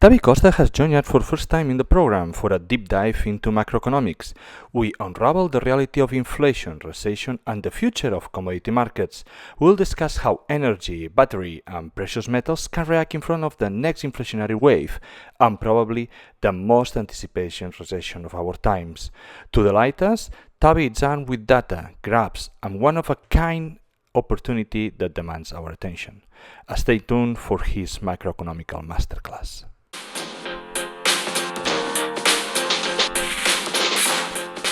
Tavi Costa has joined us for the first time in the program for a deep dive into macroeconomics. We unravel the reality of inflation, recession, and the future of commodity markets. We'll discuss how energy, battery, and precious metals can react in front of the next inflationary wave, and probably the most anticipated recession of our times. To delight us, Tavi is armed with data, graphs, and one-of-a-kind opportunity that demands our attention. Stay tuned for his macroeconomical masterclass.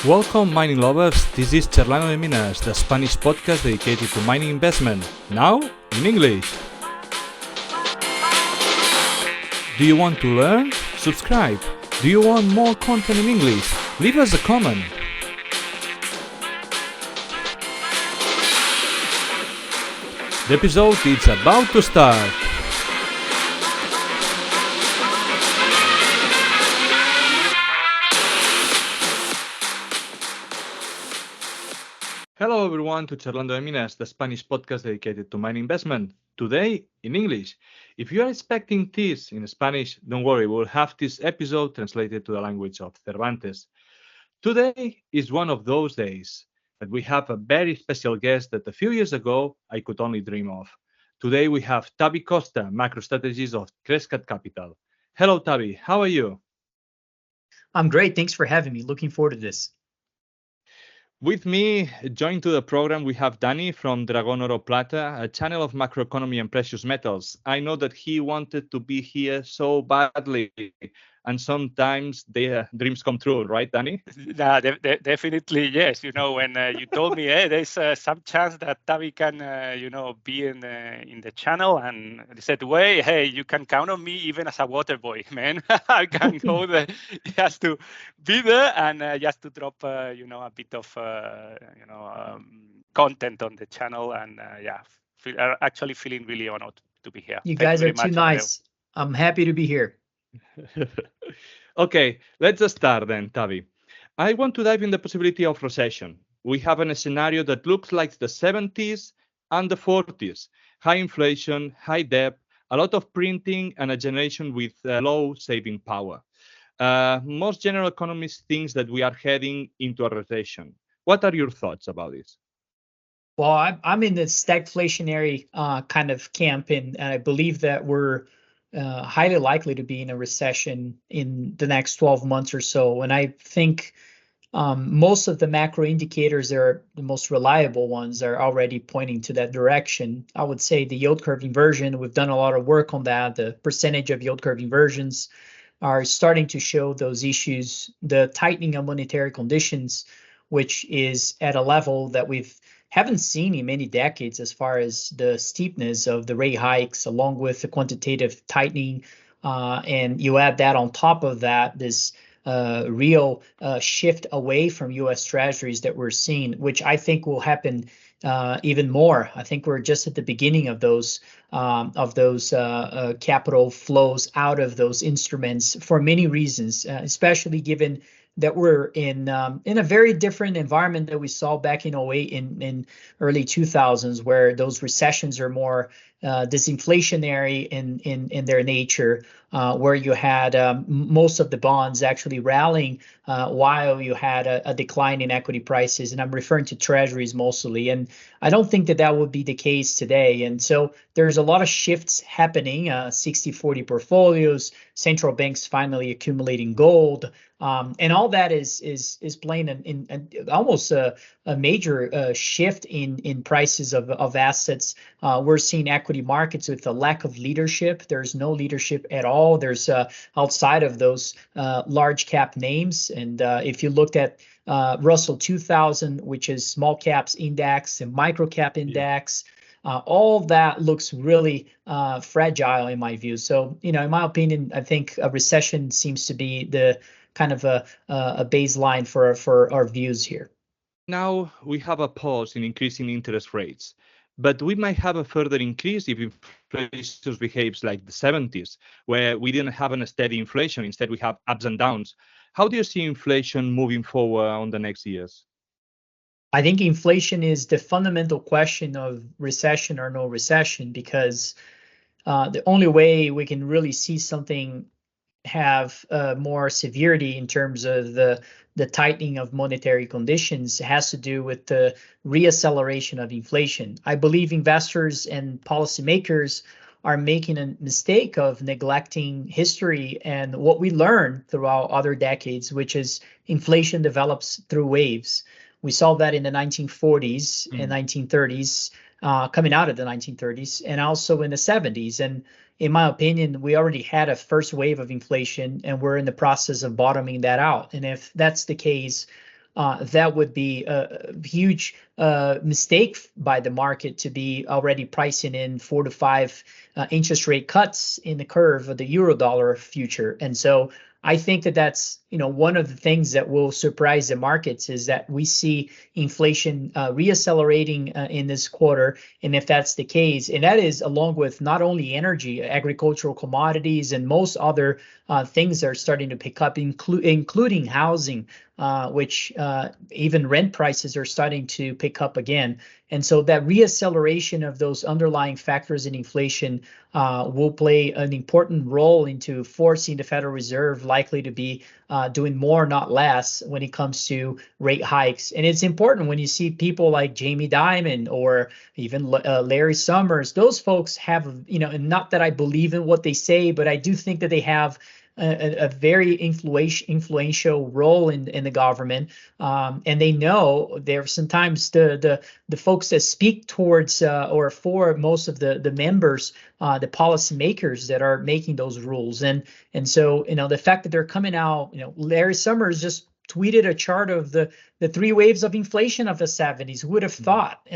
Welcome, mining lovers. This is Charlano de Minas, the Spanish podcast dedicated to mining investment. Now, in English. Do you want to learn? Subscribe. Do you want more content in English? Leave us a comment. The episode is about to start. Hello everyone to Charlando de Minas, the Spanish podcast dedicated to mining investment. Today in English. If you are expecting this in Spanish, don't worry, we'll have this episode translated to the language of Cervantes. Today is one of those days that we have a very special guest that a few years ago I could only dream of. Today we have Tavi Costa, macro strategist of Crescat Capital. Hello Tavi, how are you? I'm great, thanks for having me. Looking forward to this. With me, joined to the program, we have Danny from Dragon Oro Plata, a channel of macroeconomy and precious metals. I know that he wanted to be here so badly, and sometimes their dreams come true, right, Danny? Yeah, definitely yes. You know, when you told me, hey, there's some chance that Tavi can, be in the channel, and they said, "Wait, hey, you can count on me even as a water boy, man. I can go there just to be there and just to drop, a bit of, content on the channel, and actually feeling really honored to be here. You guys are too nice. I'm happy to be here. Okay, let's just start then, Tavi. I want to dive in the possibility of recession. We have a scenario that looks like the 70s and the 40s. High inflation, high debt, a lot of printing, and a generation with low saving power. Most general economists think that we are heading into a recession. What are your thoughts about this? Well, I'm in the stagflationary kind of camp, and I believe that we're highly likely to be in a recession in the next 12 months or so. And I think most of the macro indicators that are the most reliable ones are already pointing to that direction. I would say the yield curve inversion, we've done a lot of work on that. The percentage of yield curve inversions are starting to show those issues. The tightening of monetary conditions, which is at a level that we haven't seen in many decades as far as the steepness of the rate hikes, along with the quantitative tightening. And you add that on top of that, this real shift away from U.S. Treasuries that we're seeing, which I think will happen even more. I think we're just at the beginning of those capital flows out of those instruments for many reasons, especially given that we're in a very different environment that we saw back in 08 in early 2000s, where those recessions are more disinflationary in their nature, where you had most of the bonds actually rallying while you had a decline in equity prices. And I'm referring to treasuries mostly. And I don't think that would be the case today. And so there's a lot of shifts happening, 60-40 portfolios, central banks finally accumulating gold. And all that is playing in almost a major shift in prices of assets. We're seeing equity markets with a lack of leadership. There's no leadership at all. There's outside of those large cap names. And if you looked at Russell 2000, which is small caps index and micro cap index, all that looks really fragile in my view. So, in my opinion, I think a recession seems to be the kind of a baseline for our views here. Now we have a pause in increasing interest rates, but we might have a further increase if inflation behaves like the 70s, where we didn't have a steady inflation. Instead, we have ups and downs. How do you see inflation moving forward on the next years? I think inflation is the fundamental question of recession or no recession, because the only way we can really see something have more severity in terms of the tightening of monetary conditions has to do with the reacceleration of inflation. I believe investors and policymakers are making a mistake of neglecting history and what we learned throughout other decades, which is inflation develops through waves. We saw that in the 1940s and 1930s, coming out of the 1930s, and also in the 70s. And in my opinion, we already had a first wave of inflation and we're in the process of bottoming that out. And if that's the case, that would be a huge mistake by the market to be already pricing in 4 to 5 interest rate cuts in the curve of the euro dollar future. And so I think that that's one of the things that will surprise the markets is that we see inflation reaccelerating in this quarter. And if that's the case, and that is along with not only energy, agricultural commodities, and most other things that are starting to pick up, including housing, which even rent prices are starting to pick up again. And so that reacceleration of those underlying factors in inflation will play an important role into forcing the Federal Reserve likely to be doing more, not less, when it comes to rate hikes. And it's important when you see people like Jamie Dimon or even Larry Summers. Those folks have, and not that I believe in what they say, but I do think that they have a very influential role in the government, and they know there sometimes the folks that speak towards or for most of the members, the policymakers that are making those rules, and so the fact that they're coming out, Larry Summers just tweeted a chart of the 3 waves of inflation of the 70s. Who would have thought?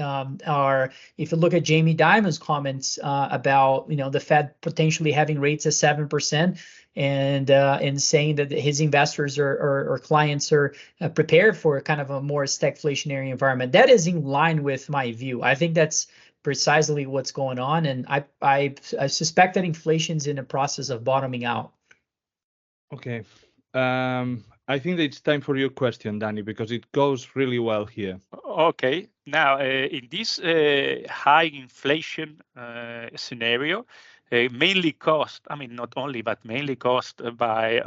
Or if you look at Jamie Dimon's comments about the Fed potentially having rates at 7%, and saying that his investors or clients are prepared for kind of a more stagflationary environment. That is in line with my view. I think that's precisely what's going on, and I suspect that inflation's in a process of bottoming out. Okay. I think it's time for your question, Danny, because it goes really well here. Okay. Now, in this high inflation scenario, mainly caused, not only, but mainly caused by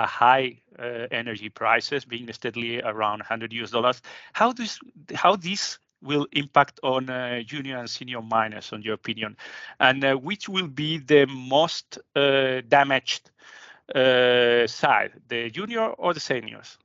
high energy prices being steadily around $100, how this will impact on junior and senior miners, on your opinion, and which will be the most damaged side, the junior or the seniors?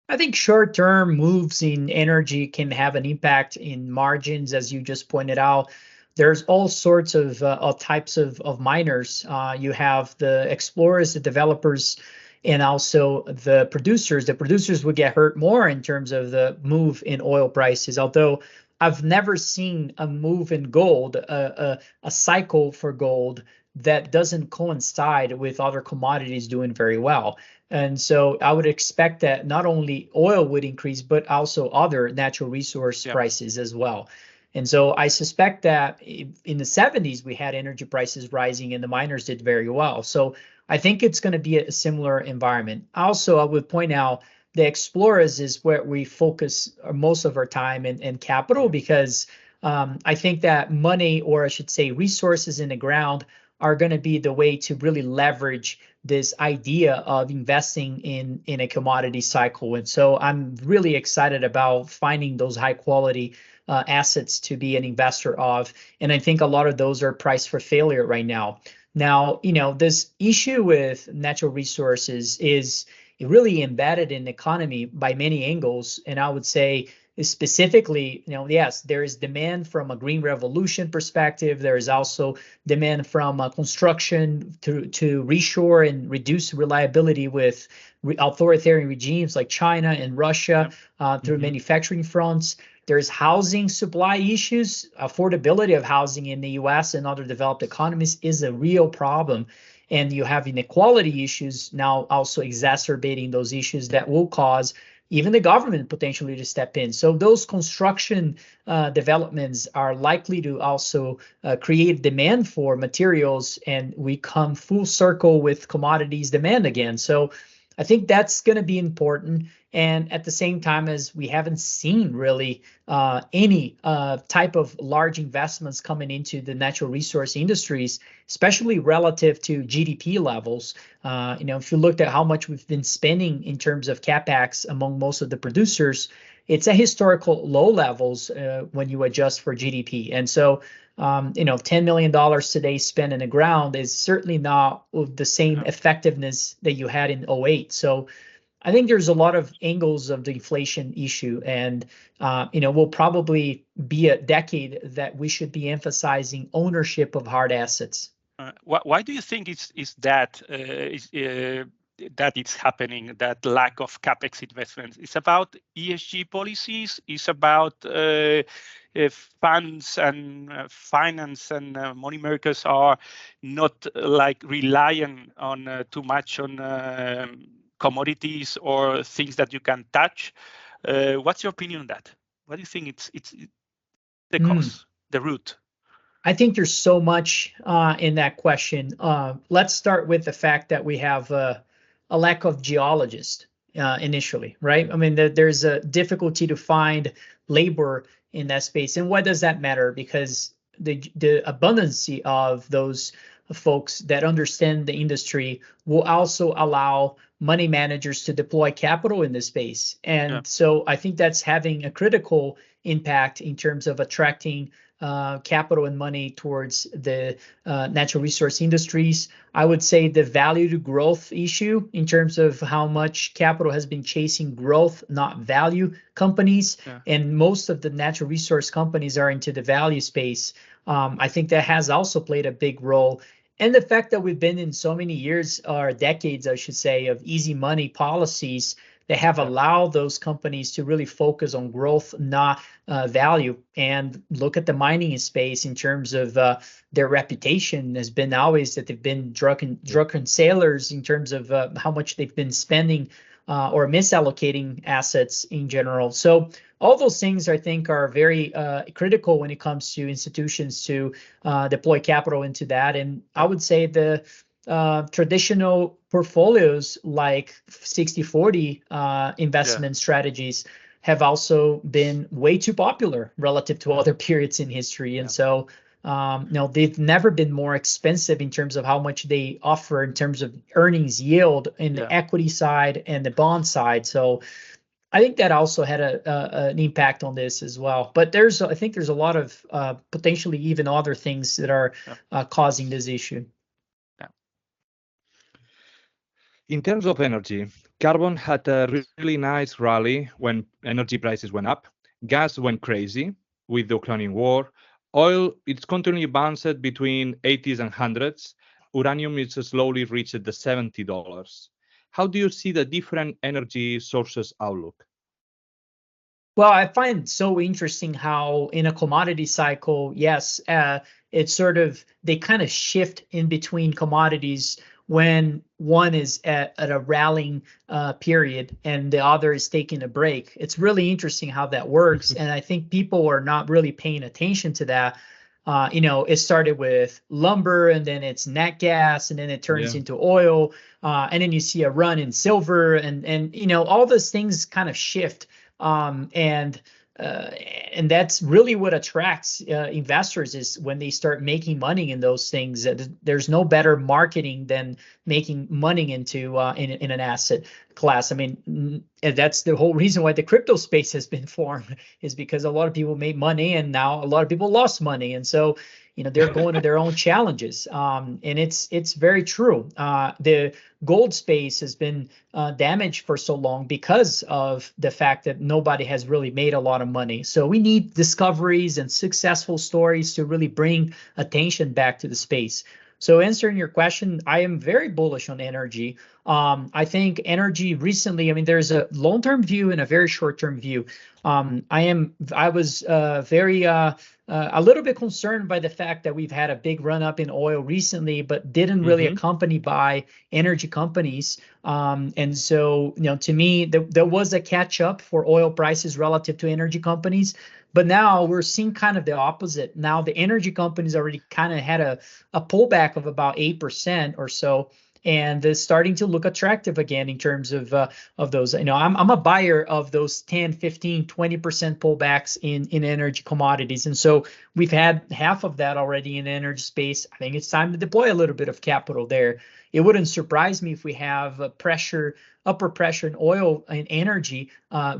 I think short-term moves in energy can have an impact in margins, as you just pointed out. There's all sorts of types of miners. You have the explorers, the developers, and also the producers. The producers would get hurt more in terms of the move in oil prices, although I've never seen a move in gold, a cycle for gold that doesn't coincide with other commodities doing very well. And so I would expect that not only oil would increase, but also other natural resource prices as well. And so I suspect that in the 70s, we had energy prices rising and the miners did very well. So I think it's going to be a similar environment. Also, I would point out the explorers is where we focus most of our time and capital, because I think that money, or I should say resources in the ground, are going to be the way to really leverage this idea of investing in a commodity cycle. And so I'm really excited about finding those high quality assets to be an investor of. And I think a lot of those are priced for failure right now. Now, this issue with natural resources is really embedded in the economy by many angles. And I would say specifically, yes, there is demand from a green revolution perspective. There is also demand from construction to reshore and reduce reliability with authoritarian regimes like China and Russia through manufacturing fronts. There's housing supply issues. Affordability of housing in the US and other developed economies is a real problem. And you have inequality issues now also exacerbating those issues that will cause even the government potentially to step in. So those construction developments are likely to also create demand for materials, and we come full circle with commodities demand again. So I think that's going to be important. And at the same time, as we haven't seen really any type of large investments coming into the natural resource industries, especially relative to GDP levels. If you looked at how much we've been spending in terms of CAPEX among most of the producers, it's at historical low levels when you adjust for GDP. And so, $10 million today spent in the ground is certainly not with the same effectiveness that you had in 08. So I think there's a lot of angles of the inflation issue, and will probably be a decade that we should be emphasizing ownership of hard assets. Why do you think that it's happening, that lack of CAPEX investments? It's about ESG policies, it's about funds and finance and money makers are not like relying on too much on commodities or things that you can touch. What's your opinion on that? What do you think it's the cause, the root? I think there's so much in that question. Let's start with the fact that we have a lack of geologists initially, right? I mean, there's a difficulty to find labor in that space. And why does that matter? Because the abundance of those folks that understand the industry will also allow money managers to deploy capital in this space. And so I think that's having a critical impact in terms of attracting capital and money towards the natural resource industries. I would say the value to growth issue in terms of how much capital has been chasing growth, not value companies. And most of the natural resource companies are into the value space. I think that has also played a big role. And the fact that we've been in so many years or decades, I should say, of easy money policies that have allowed those companies to really focus on growth, not value. And look at the mining space in terms of their reputation has been always that they've been drunken sailors in terms of how much they've been spending or misallocating assets in general. So all those things, I think, are very critical when it comes to institutions to deploy capital into that. And I would say the traditional portfolios like 60-40 investment strategies have also been way too popular relative to other periods in history. And so they've never been more expensive in terms of how much they offer in terms of earnings yield in the equity side and the bond side. So I think that also had an impact on this as well. But I think there's a lot of potentially even other things that are causing this issue. In terms of energy, carbon had a really nice rally when energy prices went up. Gas went crazy with the Ukrainian war. Oil, it's continually bounced between 80s and 100s. Uranium is slowly reached the $70. How do you see the different energy sources outlook? Well, I find it so interesting how in a commodity cycle, yes, it's sort of, they kind of shift in between commodities when one is at a rallying period and the other is taking a break. It's really interesting how that works. And I think people are not really paying attention to that. It started with lumber and then it's nat gas and then it turns into oil. And then you see a run in silver and all those things kind of shift. And that's really what attracts investors is when they start making money in those things. There's no better marketing than making money into in an asset class. I mean, that's the whole reason why the crypto space has been formed, is because a lot of people made money and now a lot of people lost money. And so, they're going to their own challenges. And it's very true. The gold space has been damaged for so long because of the fact that nobody has really made a lot of money. So we need discoveries and successful stories to really bring attention back to the space. So answering your question, I am very bullish on energy. I think energy recently, I mean, there's a long-term view and a very short-term view. I was a little bit concerned by the fact that we've had a big run up in oil recently, but didn't really accompany by energy companies. And so, to me, there was a catch up for oil prices relative to energy companies. But now we're seeing kind of the opposite. Now the energy companies already kind of had a pullback of about 8% or so. and it's starting to look attractive again in terms of those. I'm a buyer of those 10, 15, 20% pullbacks in energy commodities, and so we've had half of that already in energy space. I think it's time to deploy a little bit of capital there. It wouldn't surprise me if we have upper pressure in oil and energy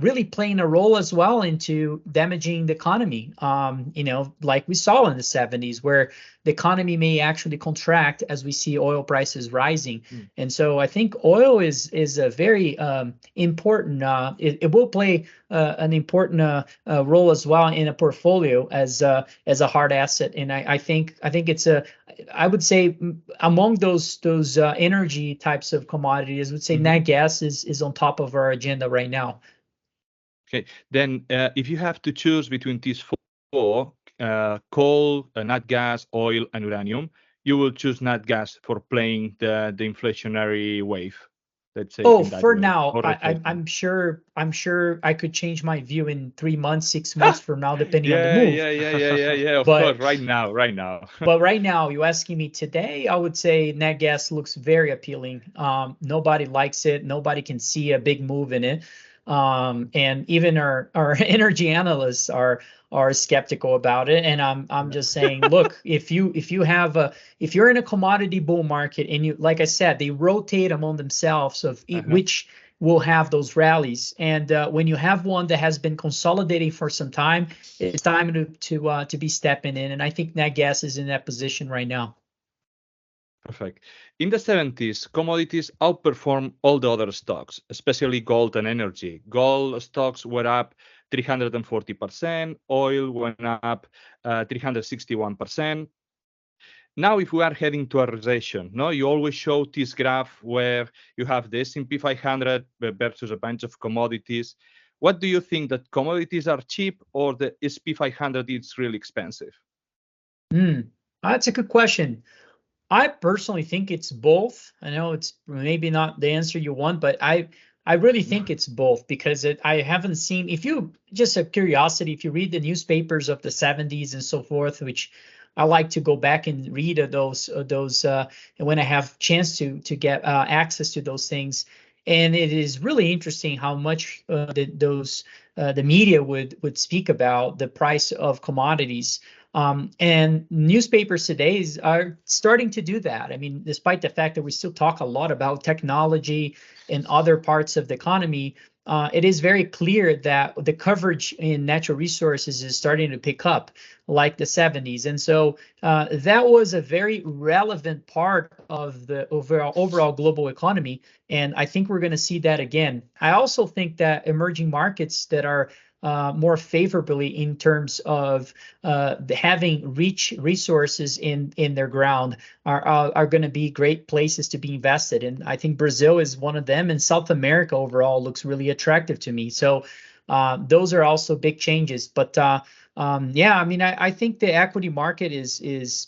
really playing a role as well into damaging the economy. Like we saw in the 70s, where the economy may actually contract as we see oil prices rising. And so I think oil is a very important. It will play an important role as well in a portfolio as a hard asset. And I think it's I would say among those energy types of commodities, I would say nat gas is on top of our agenda right now. Okay, then if you have to choose between these four, coal, nat gas, oil, and uranium, you will choose nat gas for playing the inflationary wave. Let's say. Oh, for now, I'm sure I could change my view in 3 months, 6 months from now, depending on the move. Yeah. Of course, right now. But right now, you asking me today, I would say nat gas looks very appealing. Nobody likes it. Nobody can see a big move in it. And even our energy analysts are skeptical about it. And I'm just saying, look, if you're in a commodity bull market, and you, like I said, they rotate among themselves of which will have those rallies. And when you have one that has been consolidating for some time, it's time to be stepping in. And I think nat gas is in that position right now. Perfect. In the 70s, commodities outperformed all the other stocks, especially gold and energy. Gold stocks were up 340%, oil went up 361%. Now, if we are heading to a recession, you always show this graph where you have the S&P 500 versus a bunch of commodities. What do you think, that commodities are cheap or the S&P 500 is really expensive? That's a good question. I personally think it's both. I know it's maybe not the answer you want, but I really think it's both, because I haven't seen, if you just a curiosity, if you read the newspapers of the 70s and so forth, which I like to go back and read those when I have chance to get access to those things. And it is really interesting how much the media would speak about the price of commodities. And newspapers today are starting to do that. I mean, despite the fact that we still talk a lot about technology and other parts of the economy, it is very clear that the coverage in natural resources is starting to pick up like the 70s. And so that was a very relevant part of the overall global economy. And I think we're going to see that again. I also think that emerging markets that are more favorably in terms of having rich resources in their ground are going to be great places to be invested in. I think Brazil is one of them, and South America overall looks really attractive to me. So those are also big changes. But yeah, I mean, I think the equity market is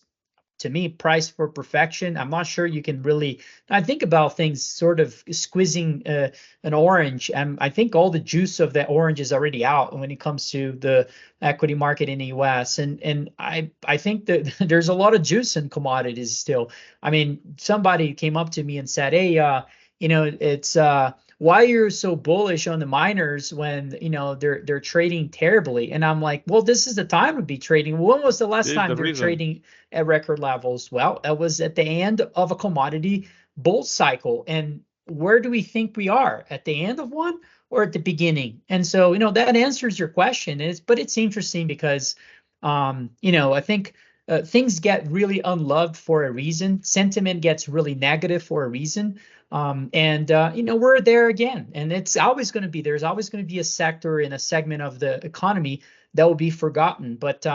to me priced for perfection. I'm not sure you can really. I think about things sort of squeezing an orange, and I think all the juice of that orange is already out when it comes to the equity market in the U.S. And I think that there's a lot of juice in commodities still. I mean, somebody came up to me and said, "Hey, it's why you're so bullish on the miners when they're trading terribly?" And I'm like, well, this is the time to be trading. When was the last time they're trading at record levels? Well, that was at the end of a commodity bull cycle. And where do we think we are? At the end of one or at the beginning? And so that answers your question. But it's interesting because I think things get really unloved for a reason. Sentiment gets really negative for a reason. We're there again, and it's always going to be, there's always going to be a sector and a segment of the economy that will be forgotten. But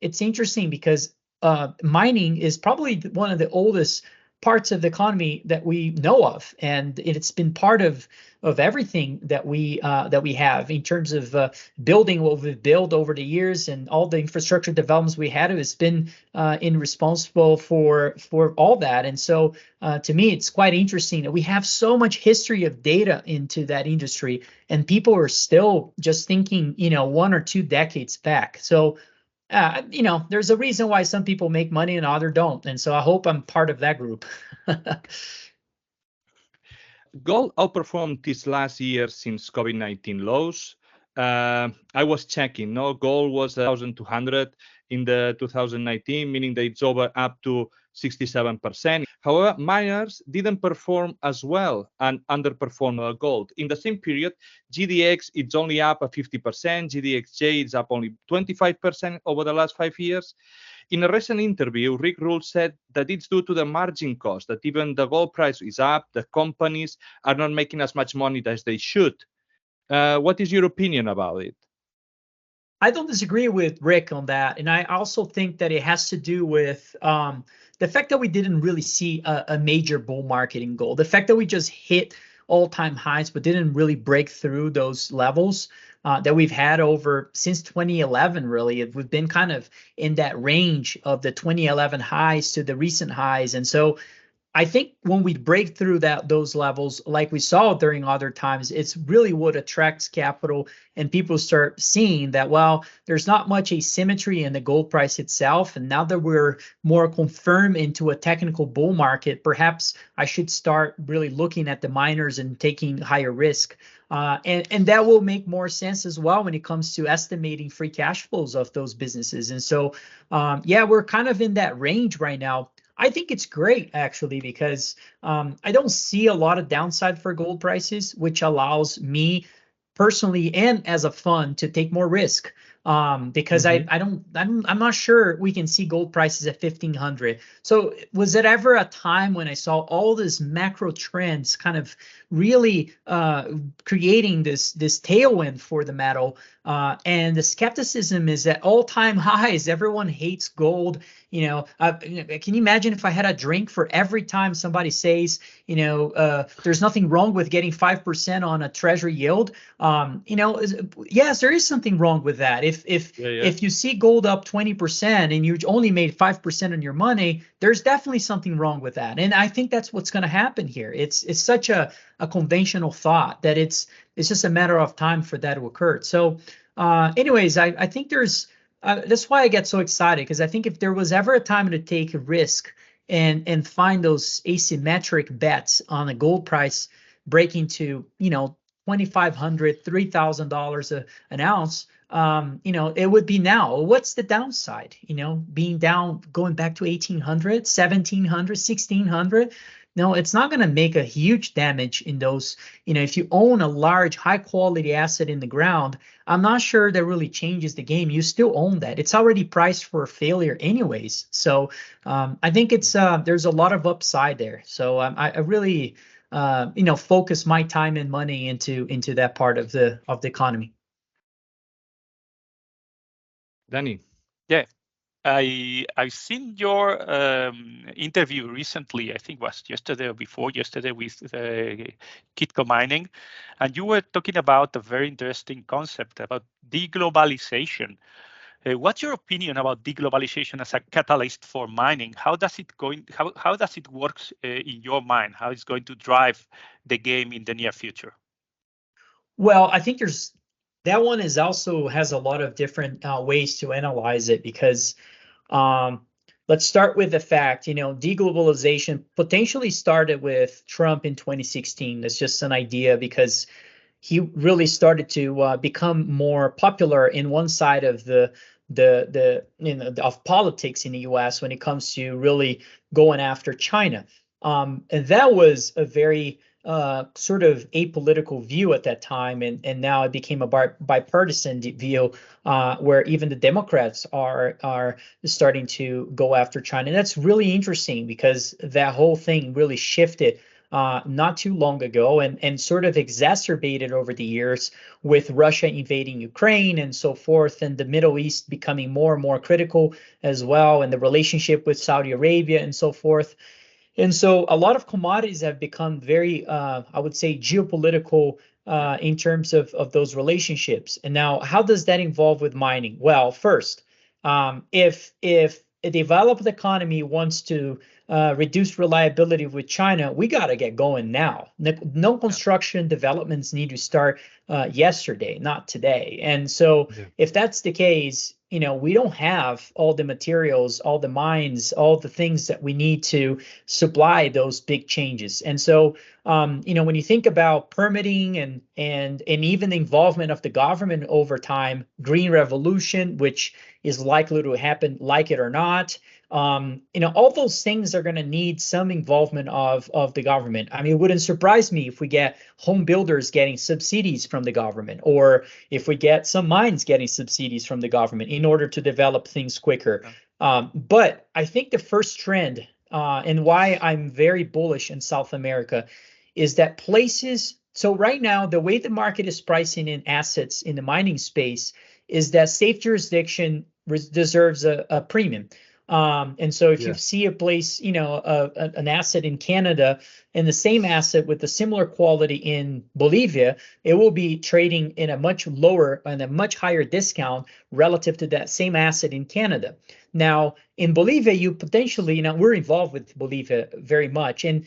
it's interesting because mining is probably one of the oldest parts of the economy that we know of, and it's been part of everything that we have in terms of building what we've built over the years, and all the infrastructure developments we had. It's been responsible for all that. And so to me, it's quite interesting that we have so much history of data into that industry, and people are still just thinking 1 or 2 decades back. So there's a reason why some people make money and others don't. And so I hope I'm part of that group. Gold outperformed this last year since COVID-19 lows. I was checking, no, gold was 1,200 in the 2019, meaning that it's over up to 67%. However, miners didn't perform as well and underperformed gold. In the same period, GDX, it's only up 50%, GDXJ is up only 25% over the last 5 years. In a recent interview, Rick Rule said that it's due to the margin cost, that even the gold price is up, the companies are not making as much money as they should. What is your opinion about it? I don't disagree with Rick on that. And I also think that it has to do with the fact that we didn't really see a major bull market in gold. The fact that we just hit all-time highs but didn't really break through those levels that we've had over since 2011, really. We've been kind of in that range of the 2011 highs to the recent highs. And so I think when we break through those levels, like we saw during other times, it's really what attracts capital, and people start seeing that, well, there's not much asymmetry in the gold price itself. And now that we're more confirmed into a technical bull market, perhaps I should start really looking at the miners and taking higher risk. And that will make more sense as well when it comes to estimating free cash flows of those businesses. And so, yeah, we're kind of in that range right now. I think it's great, actually, because I don't see a lot of downside for gold prices, which allows me personally and as a fund to take more risk. Because I'm not sure we can see gold prices at 1,500. So was it ever a time when I saw all these macro trends kind of really creating this tailwind for the metal? And the skepticism is at all-time highs. Everyone hates gold. Can you imagine if I had a drink for every time somebody says, there's nothing wrong with getting 5% on a treasury yield? Yes, there is something wrong with that. If you see gold up 20% and you only made 5% on your money, there's definitely something wrong with that. And I think that's what's going to happen here. It's such a conventional thought that it's just a matter of time for that to occur. So anyways, I think that's why I get so excited, because I think if there was ever a time to take a risk and find those asymmetric bets on a gold price breaking to, $2,500, $3,000 an ounce, it would be now. What's the downside? Being down, going back to 1,800, 1,700, 1,600. No, it's not going to make a huge damage in those. If you own a large, high quality asset in the ground, I'm not sure that really changes the game. You still own that. It's already priced for failure anyways. So I think there's a lot of upside there. So I really focus my time and money into that part of the economy. Danny. Yeah. I've seen your interview recently, I think it was yesterday or before yesterday, with Kitco Mining, and you were talking about a very interesting concept about deglobalization. What's your opinion about deglobalization as a catalyst for mining? How does it work in your mind? How it's going to drive the game in the near future? Well, I think that one also has a lot of different ways to analyze it, because let's start with the fact, deglobalization potentially started with Trump in 2016. That's just an idea, because he really started to become more popular in one side of of politics in the U.S. when it comes to really going after China. And that was a very sort of apolitical view at that time, and now it became a bipartisan view, where even the Democrats are starting to go after China. And that's really interesting, because that whole thing really shifted not too long ago, and sort of exacerbated over the years with Russia invading Ukraine and so forth, and the Middle East becoming more and more critical as well, and the relationship with Saudi Arabia and so forth. And so a lot of commodities have become very, I would say, geopolitical in terms of those relationships. And now, how does that involve with mining? Well, first, if a developed economy wants to reduce reliability with China, we got to get going now. No construction developments need to start yesterday, not today. And so if that's the case, we don't have all the materials, all the mines, all the things that we need to supply those big changes. And so, when you think about permitting and even the involvement of the government over time, green revolution, which is likely to happen, like it or not, all those things are going to need some involvement of the government. I mean, it wouldn't surprise me if we get home builders getting subsidies from the government, or if we get some mines getting subsidies from the government in order to develop things quicker. But I think the first trend, and why I'm very bullish in South America, is that places. So right now, the way the market is pricing in assets in the mining space is that safe jurisdiction deserves a premium. And so if you see a place, an asset in Canada and the same asset with a similar quality in Bolivia, it will be trading in a much lower and a much higher discount relative to that same asset in Canada. Now, in Bolivia, you potentially, we're involved with Bolivia very much, and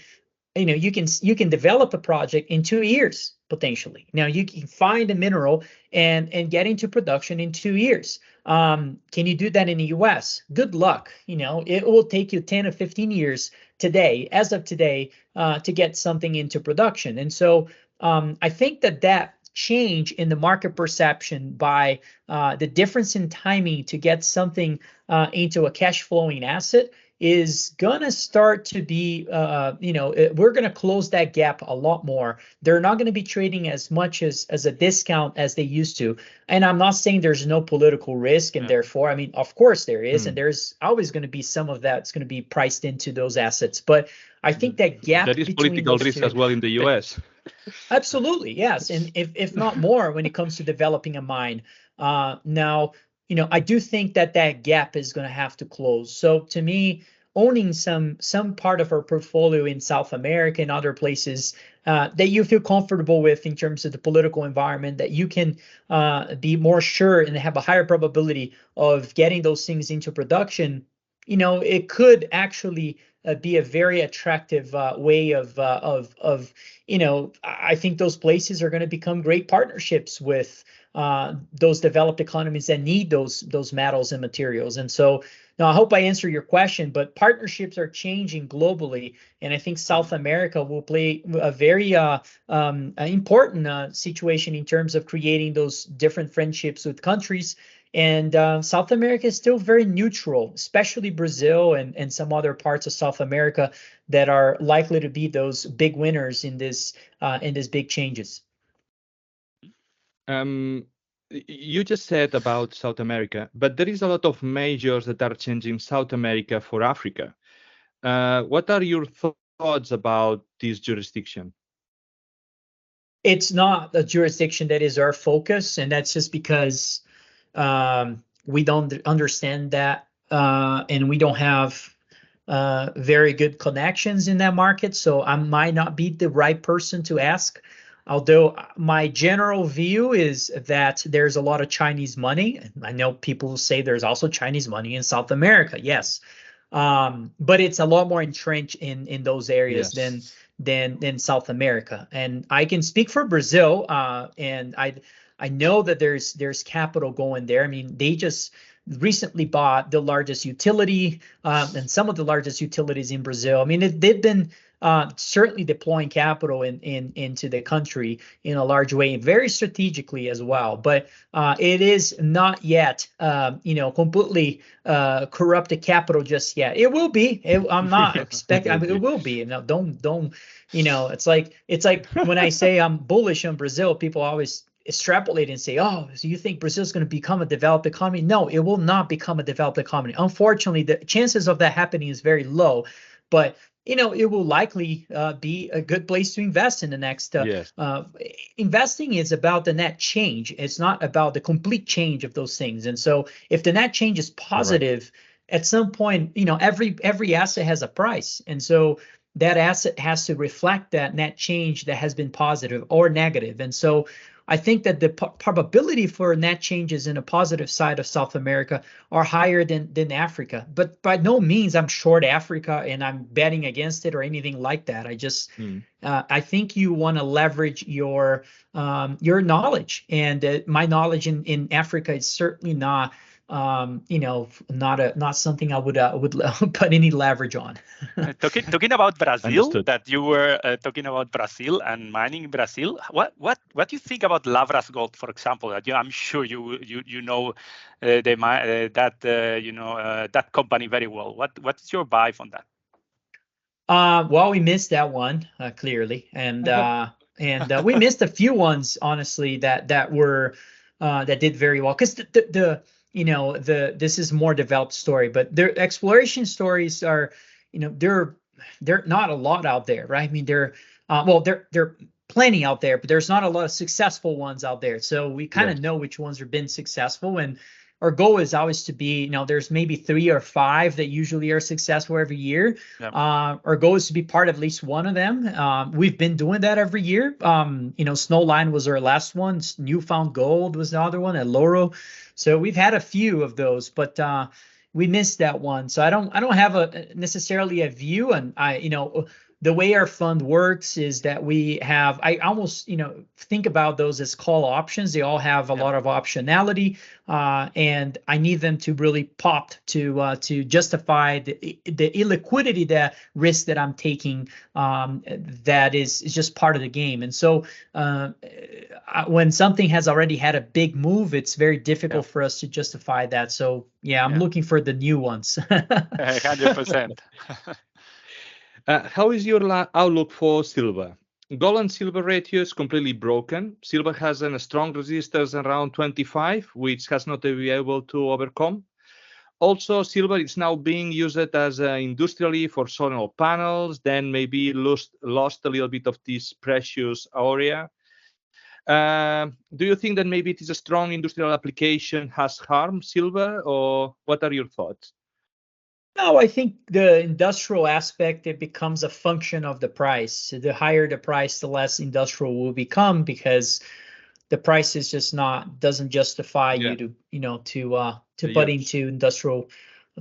you can develop a project in 2 years potentially. Now you can find a mineral and get into production in 2 years. Can you do that in the US? Good luck. It will take you 10 or 15 years today, as of today, to get something into production. And so I think that change in the market perception by the difference in timing to get something into a cash flowing asset is gonna start to be, we're gonna close that gap a lot more. They're not gonna be trading as much as a discount as they used to. And I'm not saying there's no political risk, and therefore, I mean, of course there is, and there's always gonna be some of that's gonna be priced into those assets. But I think that gap that is political risk as well in the US. Absolutely, yes, and if not more when it comes to developing a mine. Now, I do think that gap is going to have to close. So to me, owning some part of our portfolio in South America and other places that you feel comfortable with in terms of the political environment, that you can be more sure and have a higher probability of getting those things into production, it could actually be a very attractive way of I think those places are going to become great partnerships with those developed economies that need those metals and materials. And so now I hope I answer your question, but partnerships are changing globally, and I think South America will play a very important situation in terms of creating those different friendships with countries. And South America is still very neutral, especially Brazil and some other parts of South America that are likely to be those big winners in this big changes. You just said about South America, but there is a lot of measures that are changing South America for Africa. What are your thoughts about this jurisdiction? It's not a jurisdiction that is our focus, and that's just because we don't understand that, and we don't have very good connections in that market. So I might not be the right person to ask. Although my general view is that there's a lot of Chinese money. I know people say there's also Chinese money in South America, yes, but it's a lot more entrenched in those areas than South America. And I can speak for Brazil, and I know that there's capital going there. I mean, they just recently bought the largest utility and some of the largest utilities in Brazil. I mean, they've been certainly deploying capital into the country in a large way, and very strategically as well. But it is not yet, completely corrupted capital just yet. It will be. I'm not expecting. I mean, it will be. Don't. It's like when I say I'm bullish on Brazil, people always extrapolate and say, oh, so you think Brazil is going to become a developed economy? No, it will not become a developed economy. Unfortunately, the chances of that happening is very low, but it will likely be a good place to invest in the next. Investing is about the net change. It's not about the complete change of those things. And so if the net change is positive, at some point, every asset has a price. And so that asset has to reflect that net change that has been positive or negative. And so I think that the probability for net changes in a positive side of South America are higher than Africa. But by no means I'm short Africa and I'm betting against it or anything like that. I just I think you want to leverage your knowledge, and my knowledge in Africa is certainly not not something I would put any leverage on. Talking about Brazil, Understood. that you were talking about Brazil and mining in Brazil. What do you think about Lavras Gold, for example? That I'm sure you know that company very well. What's your vibe on that? Well, we missed that one clearly, and we missed a few ones honestly that were that did very well, because this is more developed story, but their exploration stories are, they're not a lot out there, right? I mean, they're plenty out there, but there's not a lot of successful ones out there. So we kind of know which ones have been successful, and our goal is always to be, there's maybe 3 or 5 that usually are successful every year. Yeah. Our goal is to be part of at least one of them. We've been doing that every year. Snowline was our last one. Newfound Gold was the other one at Loro. So we've had a few of those, but we missed that one. So I don't have necessarily a view, and the way our fund works is that we have, I almost, think about those as call options. They all have a lot of optionality, and I need them to really pop to justify the illiquidity, that risk that I'm taking, that is just part of the game. And so when something has already had a big move, it's very difficult for us to justify that. So I'm looking for the new ones. 100%. How is your outlook for silver? Gold and silver ratio is completely broken. Silver has a strong resistance around 25, which has not been able to overcome. Also, silver is now being used as industrially for solar panels, then maybe lost a little bit of this precious area. Do you think that maybe it is a strong industrial application has harmed silver, or what are your thoughts? No, I think the industrial aspect, it becomes a function of the price. So the higher the price, the less industrial will become, because the price is just doesn't justify you to put into industrial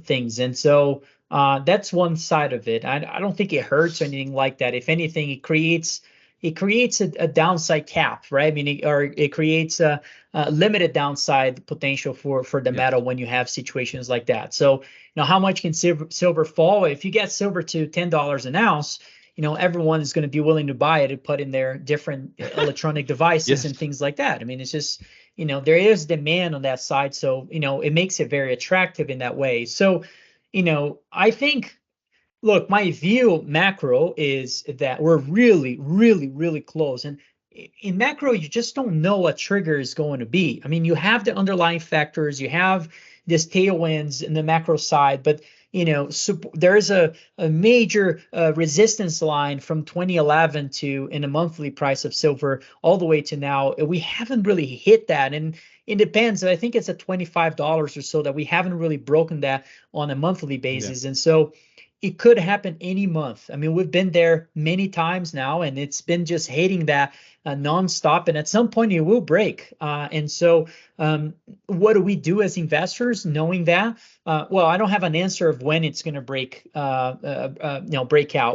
things. And so that's one side of it. I don't think it hurts or anything like that. If anything, it creates a downside cap, right? I mean, it creates a limited downside potential for the metal when you have situations like that. So, how much can silver fall? If you get silver to $10 an ounce, everyone is going to be willing to buy it and put in their different electronic devices and things like that. I mean, it's just, there is demand on that side. So, it makes it very attractive in that way. So, I think, look, my view macro is that we're really, really, really close. And in macro, you just don't know what trigger is going to be. I mean, you have the underlying factors, you have this tailwinds in the macro side, but there is a major resistance line from 2011 to in a monthly price of silver all the way to now. We haven't really hit that, and it depends. I think it's at $25 or so that we haven't really broken that on a monthly basis, and so it could happen any month. I mean, we've been there many times now, and it's been just hitting that nonstop. And at some point, it will break. And so, what do we do as investors, knowing that? Well, I don't have an answer of when it's going to break out.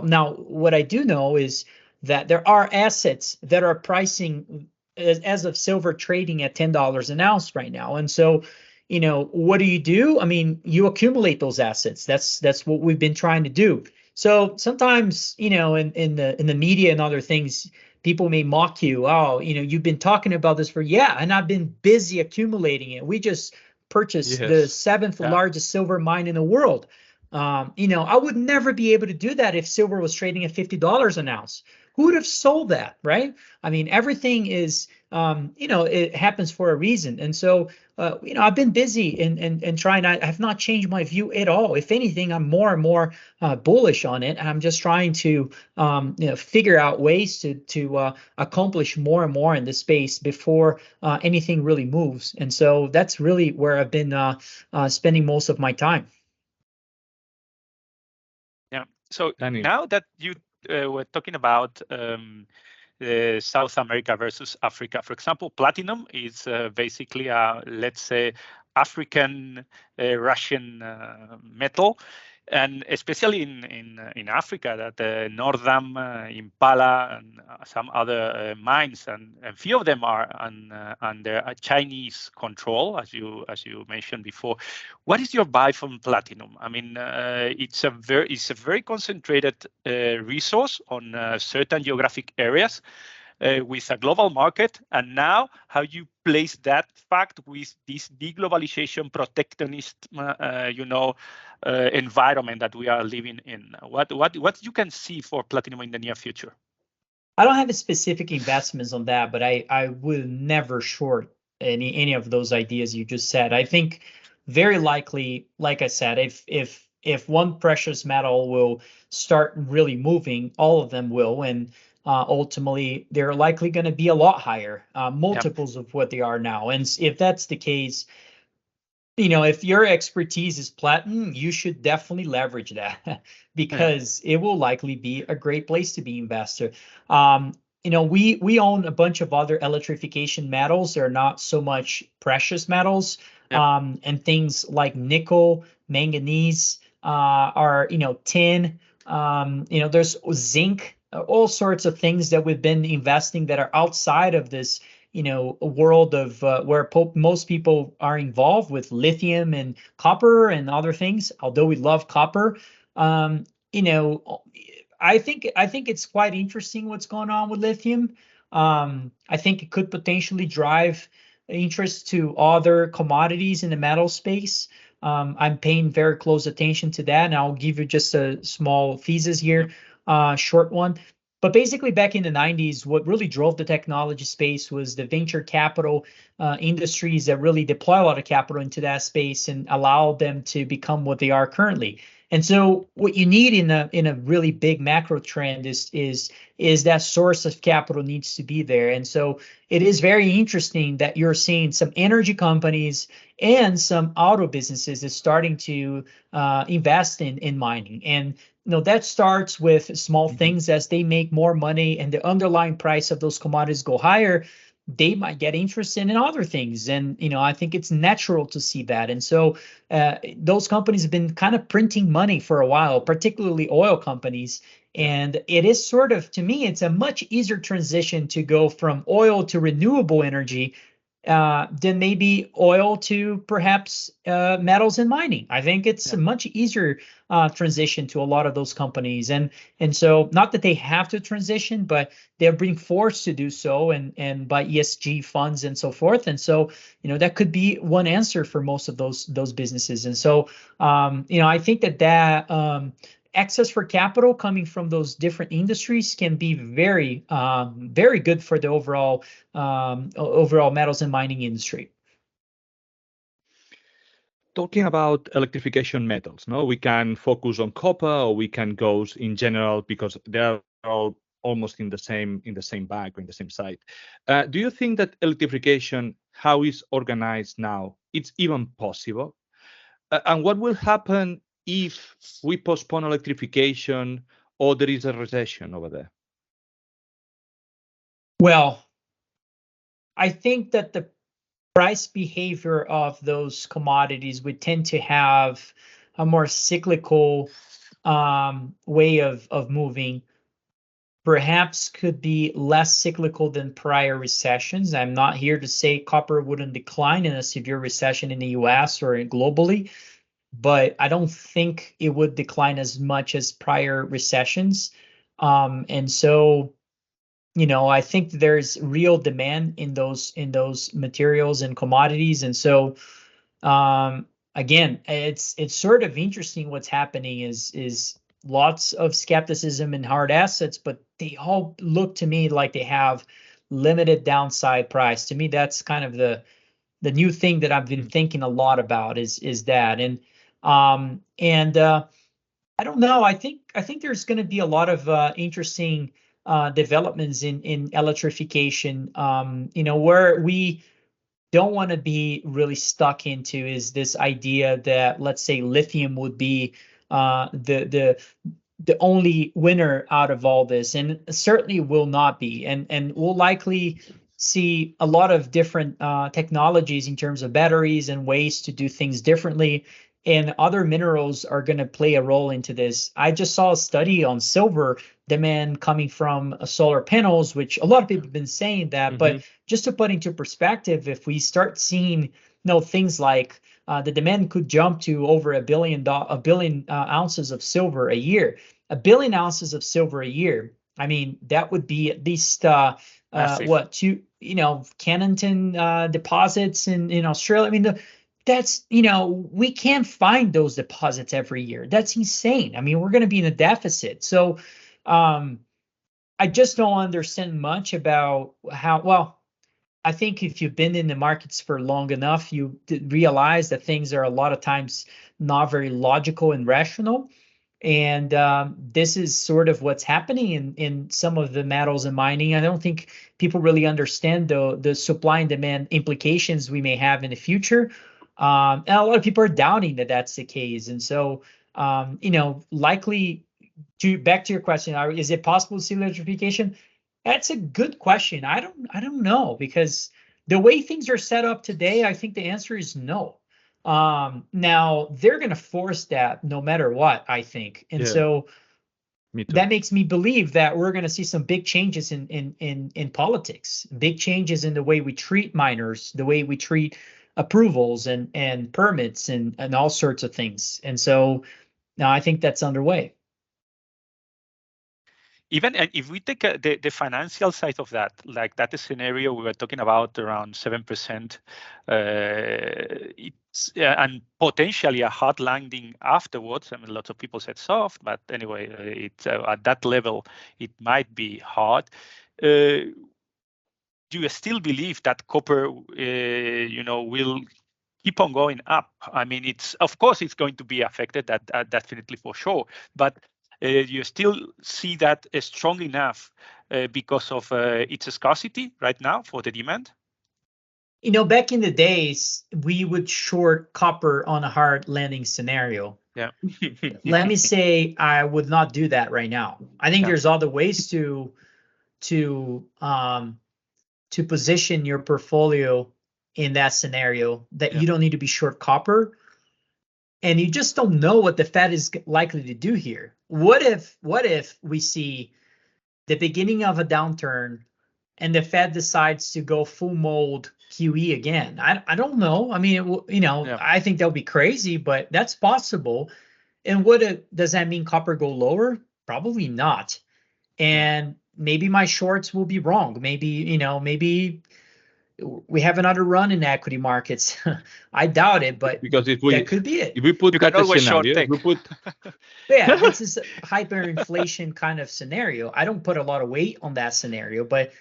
Now, what I do know is that there are assets that are pricing as of silver trading at $10 an ounce right now, and so, what do? I mean, you accumulate those assets. That's what we've been trying to do. So sometimes, in the media and other things, people may mock you. Oh, you've been talking about this and I've been busy accumulating it. We just purchased the 7th largest silver mine in the world. I would never be able to do that if silver was trading at $50 an ounce. Who would have sold that, right? I mean, everything is, it happens for a reason. And so, I've been busy and trying. I have not changed my view at all. If anything, I'm more and more bullish on it. I'm just trying to, figure out ways to accomplish more and more in this space before anything really moves. And so that's really where I've been spending most of my time. Yeah. So now that you were talking about South America versus Africa, for example, platinum is basically, let's say, African Russian metal, and especially in Africa, that Nordam, Impala, and some other mines, and a few of them are under a Chinese control, as you mentioned before. What is your buy from platinum? I mean, it's a very concentrated resource on certain geographic areas. With a global market, and now how you place that fact with this deglobalization protectionist, environment that we are living in. What you can see for platinum in the near future? I don't have a specific investments on that, but I will never short any of those ideas you just said. I think very likely, like I said, if one precious metal will start really moving, all of them will, and ultimately they're likely going to be a lot higher, multiples of what they are now. And if that's the case, if your expertise is platinum, you should definitely leverage that because it will likely be a great place to be investor. We own a bunch of other electrification metals. They're not so much precious metals, and things like nickel, manganese, are tin. There's zinc. All sorts of things that we've been investing that are outside of this, a world of where most people are involved with lithium and copper and other things. Although we love copper, I think it's quite interesting what's going on with lithium. I think it could potentially drive interest to other commodities in the metal space. I'm paying very close attention to that, and I'll give you just a small thesis here. Short one. But basically, back in the 90s, what really drove the technology space was the venture capital industries that really deploy a lot of capital into that space and allow them to become what they are currently. And so what you need in a really big macro trend is that source of capital needs to be there. And so it is very interesting that you're seeing some energy companies and some auto businesses is starting to invest in mining. And that starts with small things. As they make more money and the underlying price of those commodities go higher, they might get interested in other things. And, I think it's natural to see that. And so those companies have been kind of printing money for a while, particularly oil companies. And it is sort of, to me, it's a much easier transition to go from oil to renewable energy than maybe oil to perhaps metals and mining. I think it's a much easier transition to a lot of those companies. And so not that they have to transition, but they're being forced to do so and by ESG funds and so forth. And so, that could be one answer for most of those businesses. And so, I think that access for capital coming from those different industries can be very, very good for the overall metals and mining industry. Talking about electrification metals, we can focus on copper, or we can go in general because they're all almost in the same bag or in the same site. Do you think that electrification, how it's organized now, it's even possible? And what will happen if we postpone electrification or there is a recession over there? Well, I think that the price behavior of those commodities would tend to have a more cyclical way of moving. Perhaps could be less cyclical than prior recessions. I'm not here to say copper wouldn't decline in a severe recession in the US or globally, but I don't think it would decline as much as prior recessions. And so, I think there's real demand in those materials and commodities. And so, again, it's sort of interesting what's happening is lots of skepticism in hard assets, but they all look to me like they have limited downside price. To me, that's kind of the new thing that I've been thinking a lot about is that. And I don't know. I think there's going to be a lot of interesting developments in electrification. Where we don't want to be really stuck into is this idea that, let's say, lithium would be the only winner out of all this, and certainly will not be, and will likely see a lot of different technologies in terms of batteries and ways to do things differently, and other minerals are going to play a role into this. I just saw a study on silver demand coming from solar panels, which a lot of people have been saying that, but just to put into perspective, if we start seeing things like the demand could jump to over a billion ounces of silver a year. A billion ounces of silver a year. I mean, that would be at least Cannington deposits in Australia. I mean, that's we can't find those deposits every year. That's insane. I mean, we're going to be in a deficit. So I just don't understand much about how well. I think if you've been in the markets for long enough, you realize that things are a lot of times not very logical and rational. And this is sort of what's happening in some of the metals and mining. I don't think people really understand the supply and demand implications we may have in the future. And a lot of people are doubting that that's the case. And so, likely back to your question, is it possible to see electrification? That's a good question. I don't know, because the way things are set up today, I think the answer is no. Now they're going to force that no matter what, I think. And so that makes me believe that we're going to see some big changes in politics, big changes in the way we treat miners, the way we treat approvals and permits and all sorts of things. And so now I think that's underway. Even if we take the financial side of that, like that scenario we were talking about, around 7%, it's and potentially a hard landing afterwards. I mean, lots of people said soft, but anyway, it's at that level, it might be hard. Do you still believe that copper, will keep on going up? I mean, of course it's going to be affected, that definitely for sure, but you still see that strong enough because of its scarcity right now for the demand? Back in the days, we would short copper on a hard landing scenario. Yeah. Let me say, I would not do that right now. I think there's other ways to position your portfolio in that scenario that you don't need to be short copper. And you just don't know what the Fed is likely to do here. What if we see the beginning of a downturn and the Fed decides to go full mode QE again? I don't know. I mean, I think that would be crazy, but that's possible. And does that mean copper go lower? Probably not. And maybe my shorts will be wrong. Maybe we have another run in equity markets. I doubt it, but because that could be it. If we put you can always short take. This is a hyperinflation kind of scenario. I don't put a lot of weight on that scenario, but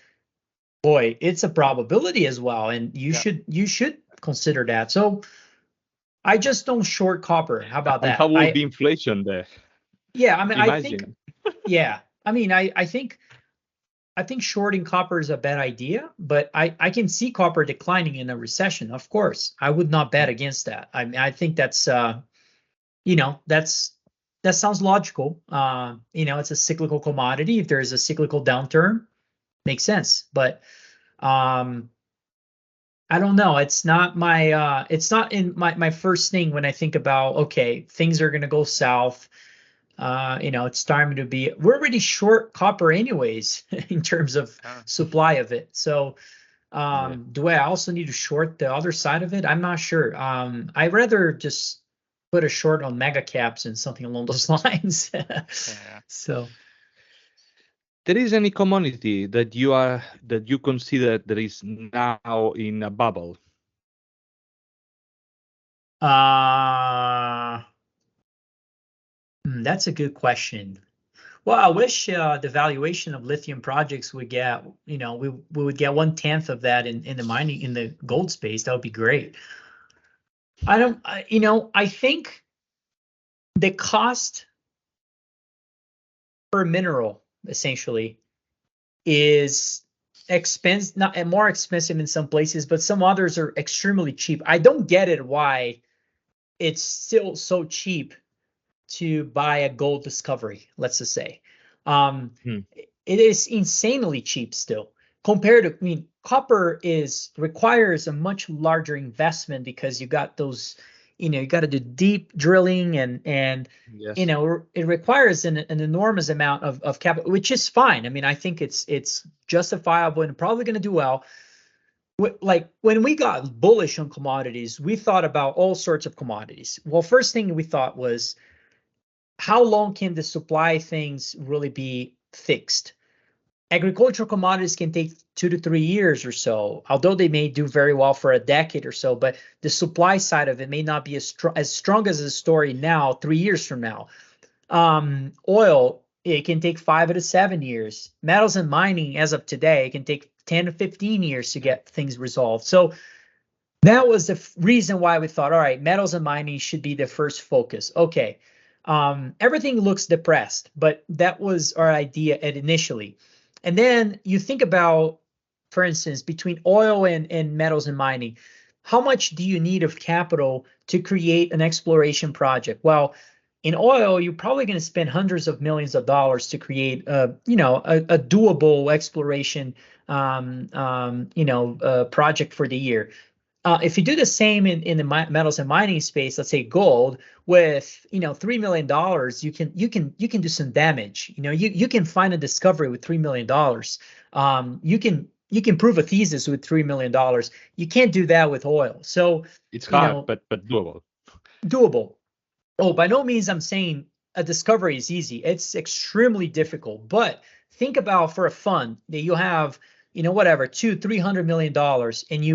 boy, it's a probability as well, and you should consider that. So I just don't short copper. How about that? How will be inflation there? Yeah, I mean, I think shorting copper is a bad idea, but I can see copper declining in a recession. Of course, I would not bet against that. I mean, I think that sounds logical. It's a cyclical commodity. If there is a cyclical downturn, makes sense. But I don't know. It's not in my first thing when I think about, okay, things are going to go south. It's time to be. We're already short copper anyways in terms of supply of it. So do I also need to short the other side of it? I'm not sure. I'd rather just put a short on mega caps and something along those lines. So there is any commodity that you consider that is now in a bubble? That's a good question. Well, I wish the valuation of lithium projects would get, we would get 1/10 of that in the mining, in the gold space. That would be great. I think the cost per mineral essentially is more expensive in some places, but some others are extremely cheap. I don't get it why it's still so cheap to buy a gold discovery, let's just say. It is insanely cheap still compared to, copper requires a much larger investment because you got those, you got to do deep drilling and Yes. it requires an enormous amount of capital, which is fine. I mean, I think it's justifiable and probably going to do well. Like when we got bullish on commodities, we thought about all sorts of commodities. Well, first thing we thought was, how long can the supply things really be fixed? Agricultural commodities can take 2 to 3 years or so, although they may do very well for a decade or so, but the supply side of it may not be as strong as the story now, 3 years from now. Oil, it can take 5 to 7 years. Metals and mining, as of today, it can take 10 to 15 years to get things resolved. So that was the reason why we thought, all right, metals and mining should be the first focus. Okay, everything looks depressed, but that was our idea initially. And then you think about, for instance, between oil and metals and mining, how much do you need of capital to create an exploration project? Well, in oil, you're probably going to spend hundreds of millions of dollars to create a doable exploration project for the year. If you do the same in the metals and mining space, let's say gold, with $3 million, you can do some damage. You can find a discovery with $3 million. You can prove a thesis with $3 million. You can't do that with oil. So it's hard, but doable. Doable. Oh, by no means I'm saying a discovery is easy. It's extremely difficult. But think about, for a fund that you have, whatever, $200-300 million, and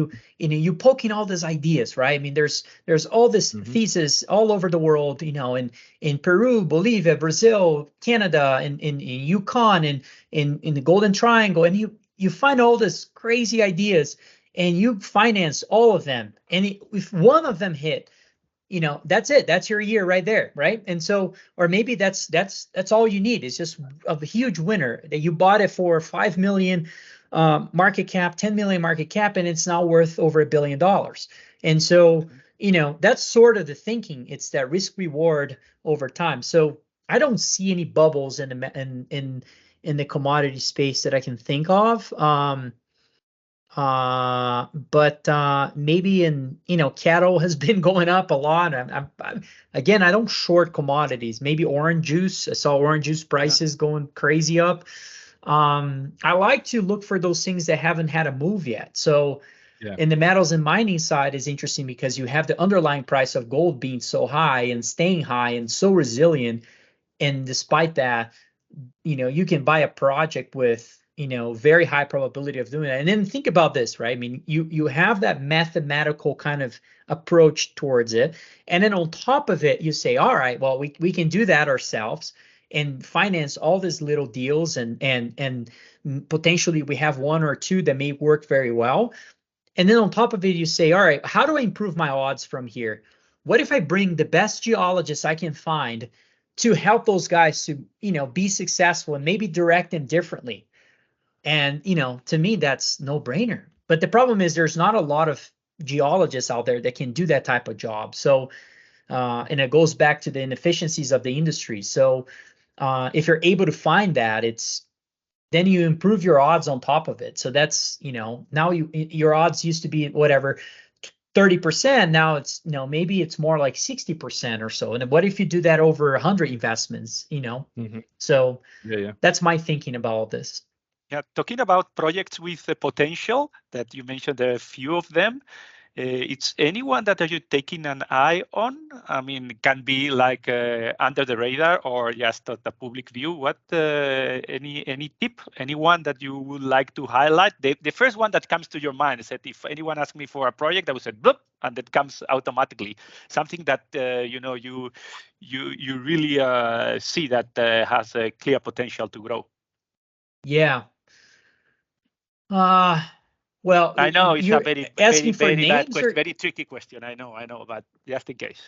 you poking all these ideas, right? I mean, there's all this thesis all over the world, in Peru, Bolivia, Brazil, Canada, in Yukon, and in the Golden Triangle, and you find all this crazy ideas, and you finance all of them, and if one of them hit, that's it. That's your year right there, right? And so, or maybe that's all you need. It's just a huge winner that you bought it for 5 million market cap, 10 million market cap, and it's now worth over $1 billion. And so, that's sort of the thinking. It's that risk reward over time. So I don't see any bubbles in the commodity space that I can think of. But maybe in cattle has been going up a lot. Again, I don't short commodities. Maybe orange juice. I saw orange juice prices going crazy up. I like to look for those things that haven't had a move yet. So in the metals and mining side is interesting because you have the underlying price of gold being so high and staying high and so resilient, and despite that, you can buy a project with very high probability of doing that. And then think about this, right? I mean, you have that mathematical kind of approach towards it, and then on top of it, you say, all right, well, we can do that ourselves and finance all these little deals, and potentially we have one or two that may work very well. And then on top of it, you say, all right, how do I improve my odds from here? What if I bring the best geologists I can find to help those guys to be successful and maybe direct them differently? And to me, that's no brainer. But the problem is there's not a lot of geologists out there that can do that type of job. So and it goes back to the inefficiencies of the industry. So if you're able to find that, then you improve your odds on top of it. So that's now your odds used to be whatever 30%. Now it's maybe it's more like 60% or so. And what if you do that over 100 investments? So that's my thinking about all this. Yeah, talking about projects with the potential that you mentioned, there are a few of them. It's anyone that are you taking an eye on? I mean, it can be like under the radar or just at the public view. What any tip? Anyone that you would like to highlight? The first one that comes to your mind is that if anyone asks me for a project, I would say bloop, and that comes automatically. Something that you really see that has a clear potential to grow. Yeah. Well, I know it's a very bad question, or, very tricky question. I know, but just in case.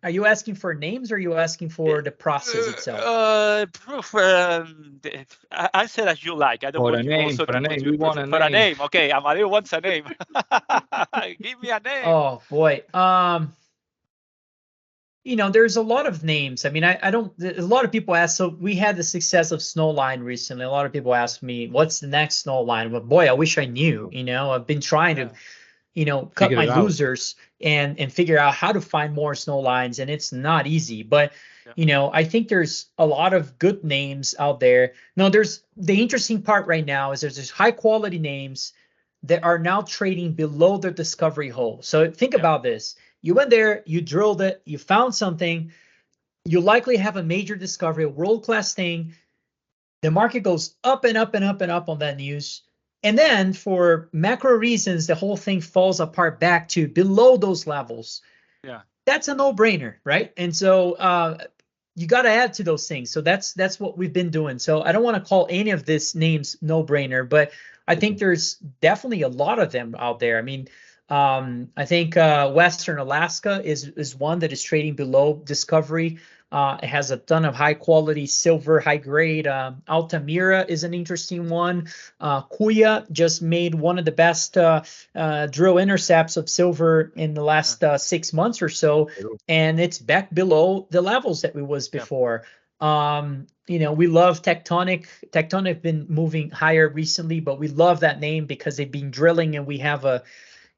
Are you asking for names or are you asking for the process itself? Answer as you like. I don't want you also to put you for a name. Okay, Amadeo wants a name. Give me a name. Oh boy. there's a lot of names. I mean, I don't. A lot of people ask. So we had the success of Snowline recently. A lot of people ask me, "What's the next Snowline?" But boy, I wish I knew. I've been trying to, cut Figure my it out. losers and figure out how to find more Snowlines, and it's not easy. But I think there's a lot of good names out there. No, there's the interesting part right now is there's this high quality names that are now trading below their discovery hole. So think about this. You went there, you drilled it, you found something, you likely have a major discovery, a world-class thing. The market goes up and up and up and up on that news. And then for macro reasons, the whole thing falls apart back to below those levels. Yeah. That's a no-brainer, right? And so you got to add to those things. So that's what we've been doing. So I don't want to call any of these names no-brainer, but I think there's definitely a lot of them out there. I mean, I think Western Alaska is one that is trading below discovery. It has a ton of high quality silver, high grade. Altamira is an interesting one. Kuya just made one of the best drill intercepts of silver in the last 6 months or so, and it's back below the levels that it was before. We love Tectonic. Tectonic been moving higher recently, but we love that name because they've been drilling, and we have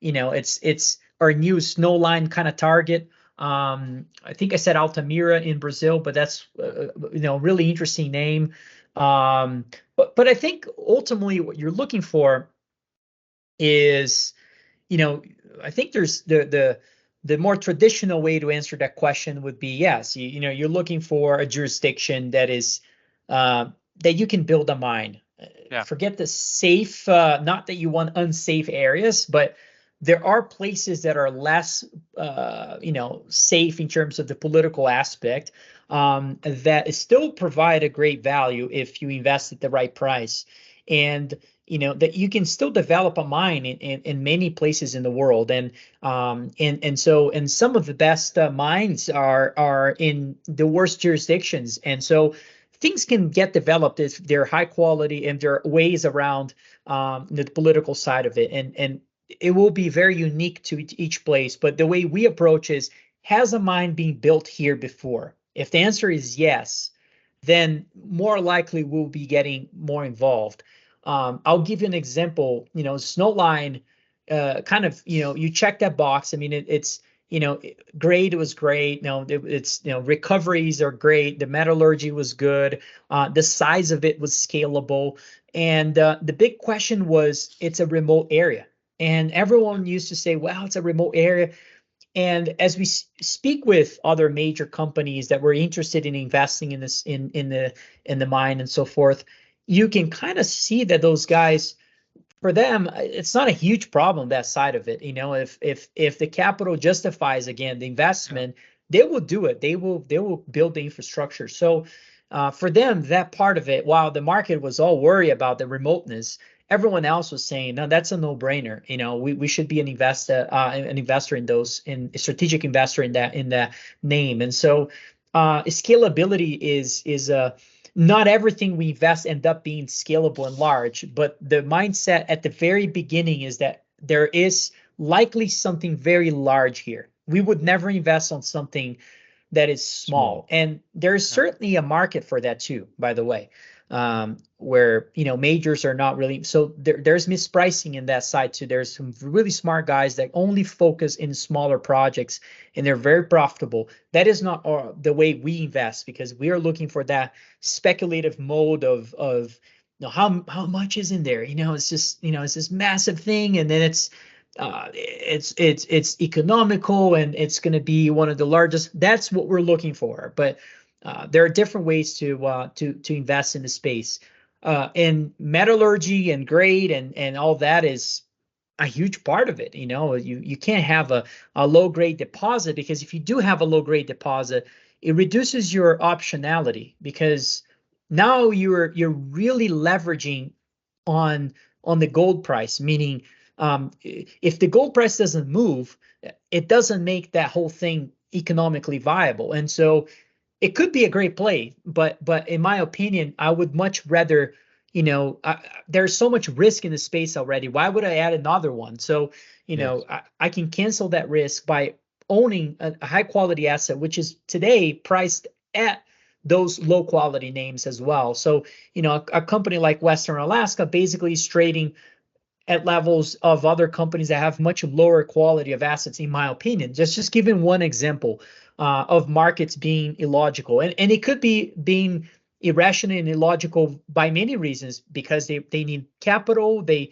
it's our new Snowline kind of target. I think I said Altamira in Brazil, but that's really interesting name. But I think ultimately what you're looking for is, I think there's the more traditional way to answer that question would be yes. You're looking for a jurisdiction that is that you can build a mine. Forget the safe, not that you want unsafe areas, but there are places that are less, safe in terms of the political aspect, that still provide a great value if you invest at the right price, and that you can still develop a mine in many places in the world, and some of the best mines are in the worst jurisdictions, and so things can get developed if they're high quality and there are ways around the political side of it, and it will be very unique to each place. But the way we approach is, has a mine been built here before? If the answer is yes, then more likely we'll be getting more involved. I'll give you an example. Snowline, kind of, you check that box. I mean, it's grade was great. It's recoveries are great. The metallurgy was good. The size of it was scalable, and the big question was, it's a remote area. And everyone used to say, well, it's a remote area. And as we speak with other major companies that were interested in investing in this, in the mine and so forth, you can kind of see that those guys, for them, it's not a huge problem, that side of it. If the capital justifies, again, the investment, they will do it. They will build the infrastructure. So for them, that part of it, while the market was all worried about the remoteness, everyone else was saying, no, that's a no-brainer. We should be an investor in those, in a strategic investor in that name. And so scalability is not everything we invest end up being scalable and large, but the mindset at the very beginning is that there is likely something very large here. We would never invest on something that is small. And there's certainly a market for that too, by the way, where majors are not really, so there's mispricing in that side too. There's some really smart guys that only focus in smaller projects, and they're very profitable. That is not the way we invest, because we are looking for that speculative mode of how much is in there. It's just it's this massive thing, and then it's economical, and it's going to be one of the largest. That's what we're looking for. But there are different ways to invest in the space, and metallurgy and grade and all that is a huge part of it. You can't have a low grade deposit, because if you do have a low grade deposit, it reduces your optionality, because now you're really leveraging on the gold price, meaning if the gold price doesn't move, it doesn't make that whole thing economically viable. And so it could be a great play, but in my opinion, I would much rather, there's so much risk in the space already. Why would I add another one? So, I can cancel that risk by owning a high quality asset, which is today priced at those low quality names as well. So, a company like Western Alaska basically is trading at levels of other companies that have much lower quality of assets, in my opinion. Just giving one example of markets being illogical, and it could be being irrational and illogical by many reasons, because they need capital, they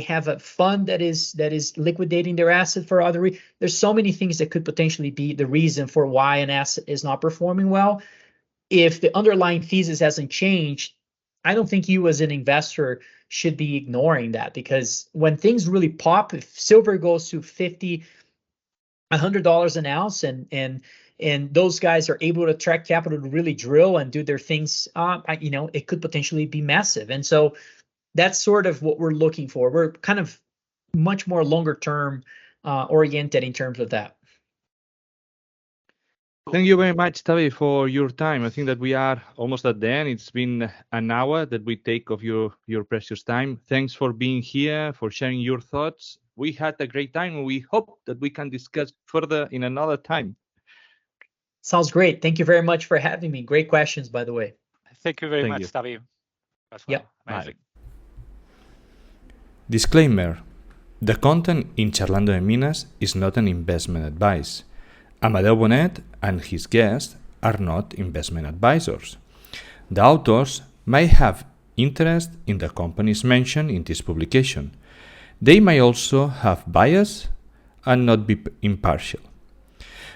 have a fund that is liquidating their asset for other there's so many things that could potentially be the reason for why an asset is not performing well. If the underlying thesis hasn't changed, I don't think you as an investor should be ignoring that, because when things really pop, if silver goes to $50, $100 an ounce, and those guys are able to attract capital to really drill and do their things, it could potentially be massive. And so that's sort of what we're looking for. We're kind of much more longer term oriented in terms of that. Thank you very much, Tavi, for your time. I think that we are almost at the end. It's been an hour that we take of your precious time. Thanks for being here, for sharing your thoughts. We had a great time, and we hope that we can discuss further in another time. Sounds great. Thank you very much for having me. Great questions, by the way. Thank you very much, Tavi. Yep. Amazing. Disclaimer: the content in Charlando de Minas is not an investment advice. Amadeo Bonet and his guests are not investment advisors. The authors may have interest in the companies mentioned in this publication. They may also have bias and not be impartial.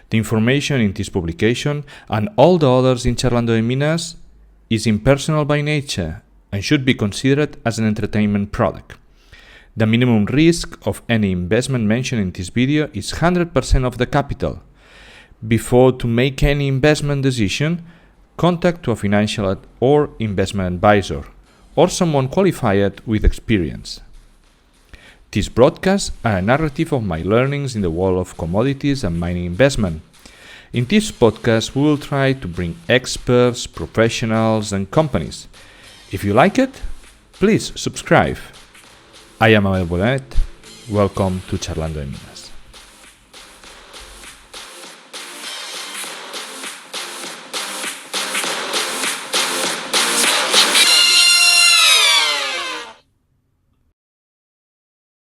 The information in this publication and all the others in Charlando de Minas is impersonal by nature and should be considered as an entertainment product. The minimum risk of any investment mentioned in this video is 100% of the capital. Before to make any investment decision, contact to a financial or investment advisor or someone qualified with experience. These broadcasts are a narrative of my learnings in the world of commodities and mining investment. In this podcast, we will try to bring experts, professionals, and companies. If you like it, please subscribe. I am Amadeo Bonet. Welcome to Charlando de Minas.